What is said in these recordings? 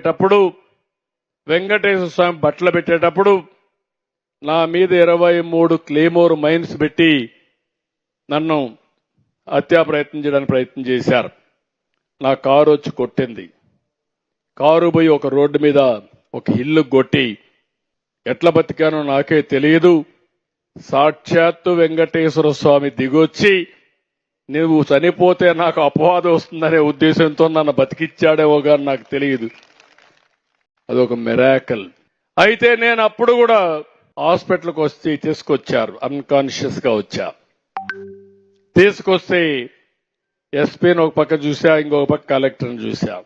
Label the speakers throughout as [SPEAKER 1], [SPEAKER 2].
[SPEAKER 1] పెట్టేటప్పుడు వెంకటేశ్వర స్వామి బట్టలు పెట్టేటప్పుడు నా మీద 23 క్లేమోర్ మైన్స్ పెట్టి నన్ను హత్యా ప్రయత్నం చేయడానికి ప్రయత్నం చేశారు. నా కారు వచ్చి కొట్టింది. కారు పోయి ఒక రోడ్డు మీద ఒక ఇల్లు కొట్టి ఎట్లా బతికానో నాకే తెలియదు. సాక్షాత్తు వెంకటేశ్వర స్వామి దిగొచ్చి నువ్వు చనిపోతే నాకు అపవాదం వస్తుందనే ఉద్దేశంతో నన్ను బతికిచ్చాడేవో కానీ నాకు తెలియదు. అదొక మిరాకల్. అయితే నేను అప్పుడు కూడా హాస్పిటల్కి వచ్చి తీసుకొచ్చారు. అన్కాన్షియస్ గా వచ్చా. తీసుకొస్తే ఎస్పీని ఒక పక్క చూసా, ఇంకొక పక్క కలెక్టర్ని చూసా.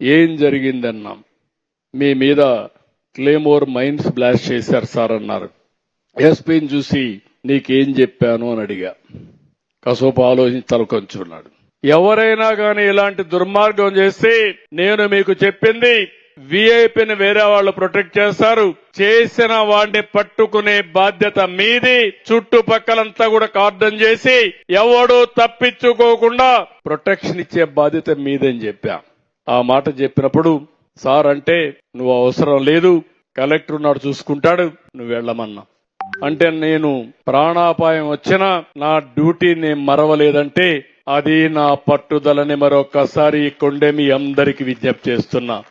[SPEAKER 1] ఏం జరిగిందన్నాం. మీ మీద క్లేమోర్ మైన్స్ బ్లాస్ట్ చేశారు సార్ అన్నారు. ఎస్పీని చూసి నీకేం చెప్పాను అని అడిగా. కాసేపు ఆలోచించి తలకొంచున్నాడు. ఎవరైనా కానీ ఇలాంటి దుర్మార్గం చేస్తే నేను మీకు చెప్పింది విఐపిని వేరే వాళ్ళు ప్రొటెక్ట్ చేస్తారు. చేసిన వాడిని పట్టుకునే బాధ్యత మీది. చుట్టుపక్కలంతా కూడా కార్డన్ చేసి ఎవడూ తప్పించుకోకుండా ప్రొటెక్షన్ ఇచ్చే బాధ్యత మీదని చెప్పా. ఆ మాట చెప్పినప్పుడు సార్ అంటే నువ్వు అవసరం లేదు, కలెక్టర్ ఉన్నాడు చూసుకుంటాడు, నువ్వు వెళ్ళమన్నా. అంటే నేను ప్రాణాపాయం వచ్చినా నా డ్యూటీ నేను మరవలేదంటే అది నా పట్టుదలని మరొకసారి ఇక్కడే మీ అందరికి విజ్ఞప్తి చేస్తున్నా.